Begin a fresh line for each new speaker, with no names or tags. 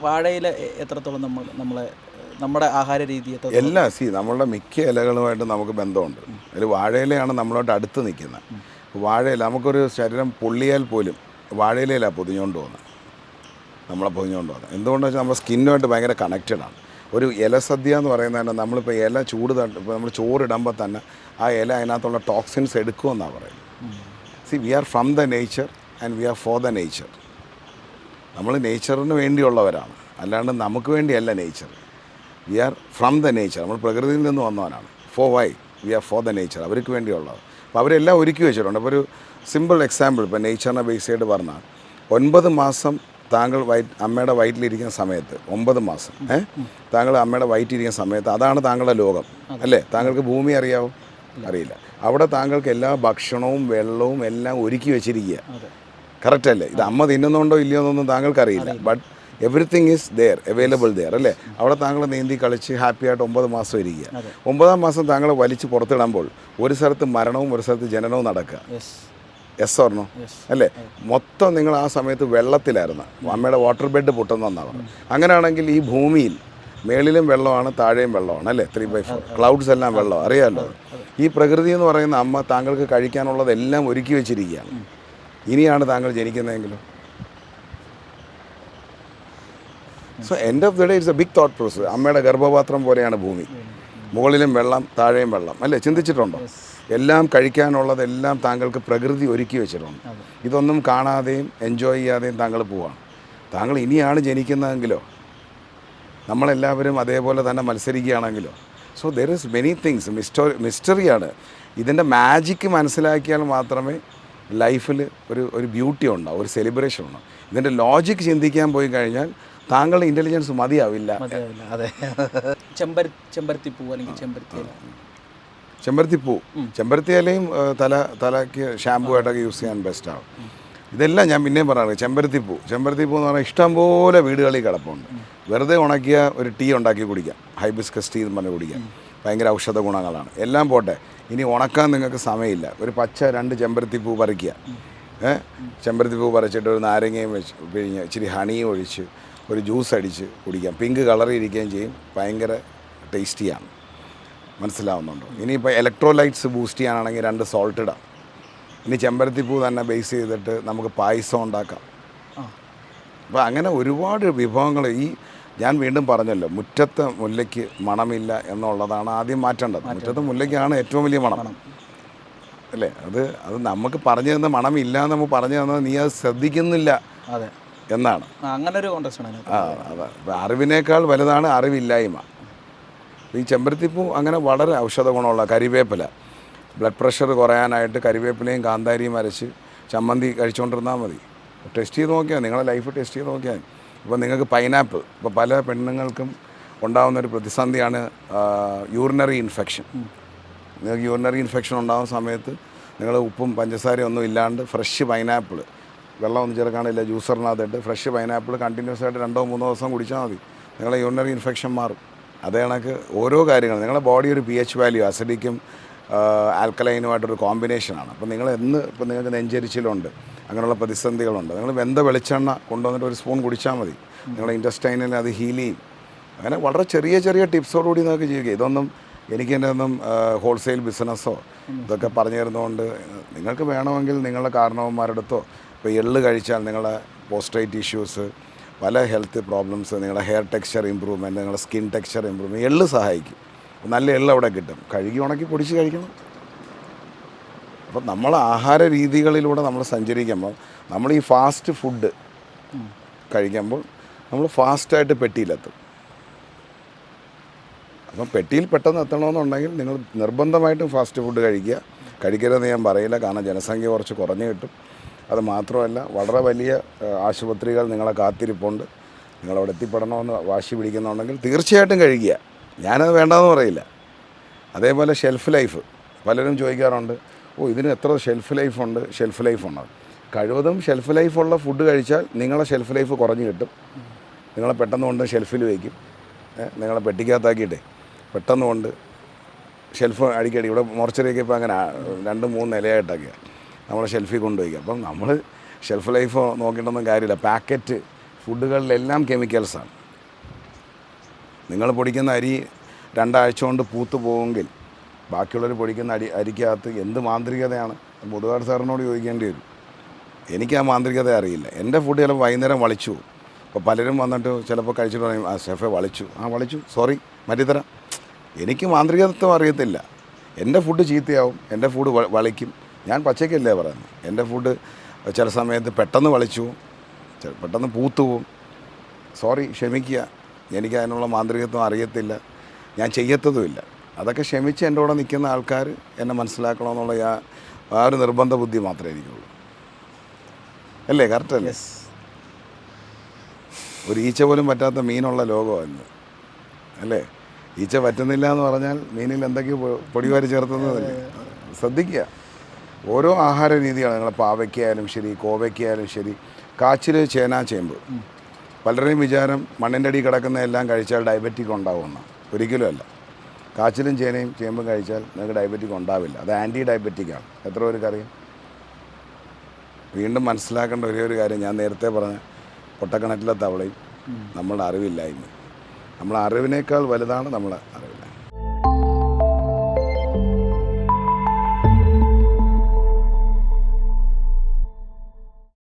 വാഴയില എത്രത്തോളം നമ്മുടെ ആഹാര രീതി
എല്ലാ നമ്മളുടെ മിക്ക ഇലകളുമായിട്ട് നമുക്ക് ബന്ധമുണ്ട്. അതിൽ വാഴയിലയാണ് നമ്മളോട്ട് അടുത്ത് നിൽക്കുന്നത്. വാഴയില നമുക്കൊരു ശരീരം പൊള്ളിയാൽ പോലും വാഴയിലയിലാണ് പൊതിഞ്ഞുകൊണ്ട് പോകുന്നത്, നമ്മളെ പൊതിഞ്ഞുകൊണ്ട് പോകുന്നത്. എന്തുകൊണ്ടെന്ന് വെച്ചാൽ നമ്മുടെ സ്കിന്നുമായിട്ട് ഭയങ്കര കണക്റ്റഡാണ്. ഒരു ഇല സദ്യ എന്ന് പറയുന്നത് തന്നെ നമ്മളിപ്പോൾ ഇല ചൂട് ഇപ്പോൾ നമ്മൾ ചോറിടുമ്പോൾ തന്നെ ആ ഇല അതിനകത്തുള്ള ടോക്സിൻസ് എടുക്കുമെന്നാണ് പറയുന്നത്. We are from the nature and we are for the nature. നമ്മൾ നേച്ചറിന് വേണ്ടിയുള്ളവരാണ്, അല്ലാണ്ട് നമുക്ക് വേണ്ടിയല്ല nature. We are from the nature. നമ്മൾ പ്രകൃതിയിൽ നിന്ന് വന്നവനാണ്. For why we are for the nature, അവർക്ക് വേണ്ടിയുള്ളത്. അപ്പോൾ അവരെല്ലാം ഒരുക്കി വെച്ചിട്ടുണ്ട്. അപ്പോൾ ഒരു സിമ്പിൾ എക്സാമ്പിൾ, ഇപ്പോൾ നേച്ചറിനെ ബേസ് ചെയ്ത് പറഞ്ഞാൽ 9 മാസം താങ്കൾ അമ്മയുടെ വയറ്റിലിരിക്കുന്ന സമയത്ത് 9 മാസം താങ്കൾ അമ്മയുടെ വയറ്റിലിരിക്കുന്ന സമയത്ത് അതാണ് താങ്കളുടെ ലോകം അല്ലേ? താങ്കൾക്ക് ഭൂമി അറിയാവോ? അറിയില്ല. അവിടെ താങ്കൾക്ക് എല്ലാ ഭക്ഷണവും വെള്ളവും എല്ലാം ഒരുക്കി വെച്ചിരിക്കുക. കറക്റ്റ് അല്ലേ? ഇത് അമ്മ തിന്നുന്നുണ്ടോ ഇല്ലയോ എന്നൊന്നും താങ്കൾക്കറിയില്ല. But everything is there, available there അല്ലേ? അവിടെ താങ്കൾ നീന്തി കളിച്ച് ഹാപ്പി ആയിട്ട് 9 മാസം ഇരിക്കുക. 9-ാം മാസം താങ്കൾ വലിച്ച് പുറത്തിടുമ്പോൾ ഒരു സ്ഥലത്ത് മരണവും ഒരു സ്ഥലത്ത് ജനനവും നടക്കുക. യെസ് ഓർണോ അല്ലേ? മൊത്തം നിങ്ങൾ ആ സമയത്ത് വെള്ളത്തിലായിരുന്നു. അമ്മയുടെ വാട്ടർ ബെഡ് പൊട്ടുന്നതെന്നാണ് പറഞ്ഞത്. അങ്ങനെയാണെങ്കിൽ ഈ ഭൂമിയിൽ മേളിലും വെള്ളമാണ് താഴെയും വെള്ളമാണ് അല്ലേ? 3/4 ക്ലൗഡ്സ് എല്ലാം വെള്ളം അറിയാമല്ലോ. ഈ പ്രകൃതി എന്ന് പറയുന്ന അമ്മ താങ്കൾക്ക് കഴിക്കാനുള്ളതെല്ലാം ഒരുക്കി വെച്ചിരിക്കുകയാണ്. ഇനിയാണ് താങ്കൾ ജനിക്കുന്നതെങ്കിലും. So end of the day it's a big thought process. അമ്മയുടെ ഗർഭപാത്രം പോലെയാണ് ഭൂമി. മുകളിലും വെള്ളം താഴെയും വെള്ളം അല്ലേ? ചിന്തിച്ചിട്ടുണ്ടോ? എല്ലാം കഴിക്കാനുള്ളതെല്ലാം താങ്കൾക്ക് പ്രകൃതി ഒരുക്കി വെച്ചിട്ടുണ്ട്. ഇതൊന്നും കാണാതെയും എൻജോയ് ചെയ്യാതെയും താങ്കൾ പോവാണ്. താങ്കൾ ഇനിയാണ് ജനിക്കുന്നതെങ്കിലോ നമ്മളെല്ലാവരും അതേപോലെ തന്നെ മത്സരിക്കുകയാണെങ്കിലോ. So there is many things. മിസ്റ്ററിയാണ്. ഇതിൻ്റെ മാജിക്ക് മനസ്സിലാക്കിയാൽ മാത്രമേ ലൈഫിൽ ഒരു ബ്യൂട്ടി ഉണ്ടാവും, ഒരു സെലിബ്രേഷൻ ഉണ്ടാവും. ഇതിൻ്റെ ലോജിക്ക് ചിന്തിക്കാൻ പോയി കഴിഞ്ഞാൽ താങ്കളുടെ ഇൻ്റലിജൻസ് മതിയാവില്ല.
അതെ. ചെമ്പരത്തിപ്പൂ അല്ലെങ്കിൽ
ചെമ്പരത്തി ഇലയും തലയ്ക്ക് ഷാമ്പൂ ആയിട്ടൊക്കെ യൂസ് ചെയ്യാൻ ബെസ്റ്റാവും. ഇതെല്ലാം ഞാൻ പിന്നെയും പറയാറ്. ചെമ്പരത്തിപ്പൂ എന്ന് പറഞ്ഞാൽ ഇഷ്ടംപോലെ വീടുകളിൽ കിടപ്പുണ്ട്. വെറുതെ ഉണക്കിയ ഒരു ടീ ഉണ്ടാക്കി കുടിക്കാം, ഹൈബിസ്കസ് ടീ എന്ന് പറഞ്ഞ് കുടിക്കാം. ഭയങ്കര ഔഷധ ഗുണങ്ങളാണ്. എല്ലാം പോട്ടെ, ഇനി ഉണക്കാൻ നിങ്ങൾക്ക് സമയമില്ല. ഒരു പച്ച 2 ചെമ്പരത്തിപ്പൂ പറിക്കുക. ചെമ്പരത്തിപ്പൂ പറിച്ചിട്ട് ഒരു നാരങ്ങയും വെച്ച് പിഴിഞ്ഞ് ഇച്ചിരി ഹണിയും ഒഴിച്ച് ഒരു ജ്യൂസ് അടിച്ച് കുടിക്കാം. പിങ്ക് കളറിൽ ഇരിക്കുകയും ചെയ്യും. ഭയങ്കര ടേസ്റ്റിയാണ്. മനസ്സിലാവുന്നുണ്ടോ? ഇനിയിപ്പോൾ ഇലക്ട്രോലൈറ്റ്സ് ബൂസ്റ്റ് ചെയ്യാനാണെങ്കിൽ 2 സോൾട്ട് ഇടാം. ഇനി ചെമ്പരത്തിപ്പൂ തന്നെ ബേസ് ചെയ്തിട്ട് നമുക്ക് പായസം ഉണ്ടാക്കാം. അപ്പോൾ അങ്ങനെ ഒരുപാട് വിഭവങ്ങൾ. ഞാൻ വീണ്ടും പറഞ്ഞല്ലോ, മുറ്റത്തെ മുല്ലയ്ക്ക് മണമില്ല എന്നുള്ളതാണ് ആദ്യം മാറ്റേണ്ടത്. മുറ്റത്തെ മുല്ലയ്ക്കാണ് ഏറ്റവും വലിയ മണം അല്ലേ? അത് നമുക്ക് പറഞ്ഞു തന്ന മണമില്ല എന്ന് നമുക്ക് പറഞ്ഞു തന്നത് നീ അത് ശ്രദ്ധിക്കുന്നില്ല എന്നാണ്.
അങ്ങനെ ഒരു കോൺടെക്സ്റ്റ്.
അതെ. അറിവിനേക്കാൾ വലുതാണ് അറിവില്ലായ്മ. ഈ ചെമ്പരത്തിപ്പൂ അങ്ങനെ വളരെ ഔഷധ ഗുണമുള്ള. കരിവേപ്പില, ബ്ലഡ് പ്രഷർ കുറയാനായിട്ട് കരിവേപ്പിലയും കാന്താരിയും അരച്ച് ചമ്മന്തി കഴിച്ചുകൊണ്ടിരുന്നാൽ മതി. ടെസ്റ്റ് ചെയ്ത് നോക്കിയാൽ നിങ്ങളുടെ ലൈഫ് ടെസ്റ്റ് ചെയ്ത് നോക്കിയാൽ. ഇപ്പോൾ നിങ്ങൾക്ക് പൈനാപ്പിൾ, ഇപ്പോൾ പല പെണ്ണുങ്ങൾക്കും ഉണ്ടാകുന്നൊരു പ്രതിസന്ധിയാണ് യൂറിനറി ഇൻഫെക്ഷൻ. നിങ്ങൾക്ക് യൂറിനറി ഇൻഫെക്ഷൻ ഉണ്ടാകുന്ന സമയത്ത് നിങ്ങൾ ഉപ്പും പഞ്ചസാരയും ഒന്നും ഇല്ലാണ്ട് ഫ്രഷ് പൈനാപ്പിൾ, വെള്ളമൊന്നും ചേർക്കാനില്ല, ജ്യൂസറിനകത്തിട്ട് ഫ്രഷ് പൈനാപ്പിൾ കണ്ടിന്യൂസ് ആയിട്ട് 2-3 ദിവസം കുടിച്ചാൽ മതി. നിങ്ങളുടെ യൂറിനറി ഇൻഫെക്ഷൻ മാറും. അതേ കണക്ക് ഓരോ കാര്യങ്ങളും. നിങ്ങളുടെ ബോഡി ഒരു pH വാല്യൂ അസിഡിക്കും ആൽക്കലൈനുമായിട്ടൊരു കോമ്പിനേഷനാണ്. അപ്പോൾ ഇപ്പോൾ നിങ്ങൾക്ക് നെഞ്ചരിച്ചിലുണ്ട്, അങ്ങനെയുള്ള പ്രതിസന്ധികളുണ്ട്, നിങ്ങൾ വെന്ത വെളിച്ചെണ്ണ കൊണ്ടുവന്നിട്ട് ഒരു സ്പൂൺ കുടിച്ചാൽ മതി. നിങ്ങളുടെ ഇൻറ്റസ്റ്റൈനിൽ അത് ഹീൽ ചെയ്യും. അങ്ങനെ വളരെ ചെറിയ ടിപ്സോടുകൂടി നിങ്ങൾക്ക് ജീവിക്കുക. ഇതൊന്നും എനിക്ക് എൻ്റെ ഒന്നും ഹോൾസെയിൽ ബിസിനസ്സോ ഇതൊക്കെ പറഞ്ഞു തരുന്നതുകൊണ്ട് നിങ്ങൾക്ക് വേണമെങ്കിൽ നിങ്ങളുടെ കാരണവന്മാരുടെ അടുത്തോ. ഇപ്പോൾ എള്ള് കഴിച്ചാൽ നിങ്ങളുടെ പോസ്ട്രേറ്റ് ഇഷ്യൂസ്, പല ഹെൽത്ത് പ്രോബ്ലംസ്, നിങ്ങളുടെ ഹെയർ ടെക്സ്ചർ ഇമ്പ്രൂവ്മെൻറ്റ്, നിങ്ങളുടെ സ്കിൻ ടെക്സ്ചർ ഇമ്പ്രൂവ്മെൻറ്റ് എള്ള് സഹായിക്കും. നല്ല എള്ള് അവിടെ കിട്ടും. കഴുകി ഉണക്കി പൊടിച്ച് കഴിക്കണം. അപ്പോൾ നമ്മൾ ആഹാര രീതികളിലൂടെ നമ്മൾ സഞ്ചരിക്കുമ്പോൾ നമ്മൾ ഈ ഫാസ്റ്റ് ഫുഡ് കഴിക്കുമ്പോൾ നമ്മൾ ഫാസ്റ്റായിട്ട് പെട്ടിയിലെത്തും. അപ്പം പെട്ടിയിൽ പെട്ടെന്ന് എത്തണമെന്നുണ്ടെങ്കിൽ നിങ്ങൾ നിർബന്ധമായിട്ടും ഫാസ്റ്റ് ഫുഡ് കഴിക്കരുതെന്ന് ഞാൻ പറയില്ല. കാരണം ജനസംഖ്യ കുറച്ച് കുറഞ്ഞു കിട്ടും. അത് മാത്രമല്ല, വളരെ വലിയ ആശുപത്രികൾ നിങ്ങളെ കാത്തിരിപ്പുണ്ട്. നിങ്ങളവിടെ എത്തിപ്പെടണമെന്ന് വാശി പിടിക്കുന്നുണ്ടെങ്കിൽ തീർച്ചയായിട്ടും കഴിക്കുക. ഞാനത് വേണ്ടാന്ന് പറയില്ല. അതേപോലെ ഷെൽഫ് ലൈഫ് പലരും ചോദിക്കാറുണ്ട്, ഇതിന് എത്ര ഷെൽഫ് ലൈഫുണ്ട്. കഴിവതും ഷെൽഫ് ലൈഫുള്ള ഫുഡ് കഴിച്ചാൽ നിങ്ങളെ ഷെൽഫ് ലൈഫ് കുറഞ്ഞു കിട്ടും. നിങ്ങളെ പെട്ടെന്ന് കൊണ്ട് ഷെൽഫിൽ വയ്ക്കും. നിങ്ങളെ പെട്ടിക്കകത്താക്കിയിട്ടേ പെട്ടെന്ന് കൊണ്ട് ഷെൽഫ് അടിക്കടി. ഇവിടെ മോർച്ചറിയൊക്കെ ഇപ്പോൾ അങ്ങനെ 2-3 നിലയായിട്ടൊക്കെയാണ് നമ്മൾ ഷെൽഫിൽ കൊണ്ടുപോയിക്കുക. അപ്പം നമ്മൾ ഷെൽഫ് ലൈഫ് നോക്കിയിട്ടൊന്നും കാര്യമില്ല. പാക്കറ്റ് ഫുഡുകളിലെല്ലാം കെമിക്കൽസാണ്. നിങ്ങൾ പൊടിക്കുന്ന അരി 2 ആഴ്ച കൊണ്ട് പൂത്തു പോവുമെങ്കിൽ ബാക്കിയുള്ളവർ പൊടിക്കുന്ന അരിക്കകത്ത് എന്ത് മാന്ത്രികതയാണ്? മുതുകാട് സാറിനോട് ചോദിക്കേണ്ടി വരും. എനിക്ക് ആ മാന്ത്രികത അറിയില്ല. എൻ്റെ ഫുഡ് ചിലപ്പോൾ വൈകുന്നേരം വളിച്ചു. അപ്പോൾ പലരും വന്നിട്ട് ചിലപ്പോൾ കഴിച്ചിട്ട് പറയും, ആ ഷെഫെ വളിച്ചു. വളിച്ചു, സോറി മാറ്റിത്തരാം. എനിക്ക് മാന്ത്രികത്വം അറിയത്തില്ല. എൻ്റെ ഫുഡ് ചീത്തയാവും, എൻ്റെ ഫുഡ് വളിക്കും. ഞാൻ പച്ചയ്ക്കല്ലേ പറയുന്നത്. എൻ്റെ ഫുഡ് ചില സമയത്ത് പെട്ടെന്ന് വളിച്ചു പോവും, പെട്ടെന്ന് പൂത്തു പോവും. സോറി, ക്ഷമിക്കുക. എനിക്ക് അതിനുള്ള മാന്ത്രികത്വം അറിയത്തില്ല, ഞാൻ ചെയ്യത്തതുമില്ല. അതൊക്കെ ക്ഷമിച്ച് എൻ്റെ കൂടെ നിൽക്കുന്ന ആൾക്കാർ എന്നെ മനസ്സിലാക്കണമെന്നുള്ള ആ ഒരു നിർബന്ധ ബുദ്ധി മാത്രമേ എനിക്കുള്ളൂ. അല്ലേ? കറക്റ്റല്ലേ? ഒരു ഈച്ച പോലും പറ്റാത്ത മീനുള്ള ലോകമാണ് അല്ലേ? ഈച്ച പറ്റുന്നില്ല എന്ന് പറഞ്ഞാൽ മീനിൽ എന്തൊക്കെയോ പൊടിവാരി ചേർത്തുന്നതല്ലേ? ശ്രദ്ധിക്കുക. ഓരോ ആഹാര രീതിയാണ്. നിങ്ങൾ പാവയ്ക്കായാലും ശരി, കോവയ്ക്കായാലും ശരി, കാച്ചിൽ, ചേന, ചേമ്പ്. പലരുടെയും വിചാരം മണ്ണിൻ്റെ അടി കിടക്കുന്ന എല്ലാം കഴിച്ചാൽ ഡയബറ്റിക് ഉണ്ടാവുമെന്ന്. ഒരിക്കലും അല്ല. കാച്ചിലും ചേനയും ചേമ്പും കഴിച്ചാൽ നിങ്ങൾക്ക് ഡയബറ്റിക് ഉണ്ടാവില്ല. അത് ആൻറ്റി ഡയബറ്റിക്കാണ്. എത്ര പേർക്കറിയാം? വീണ്ടും മനസ്സിലാക്കേണ്ട ഒരേ ഒരു കാര്യം, ഞാൻ നേരത്തെ പറഞ്ഞ പൊട്ടക്കിണറ്റിലെ തവളയും നമ്മളുടെ അറിവില്ലായ്മ. നമ്മളെ അറിവിനേക്കാൾ വലുതാണ് നമ്മളെ അറിവ്.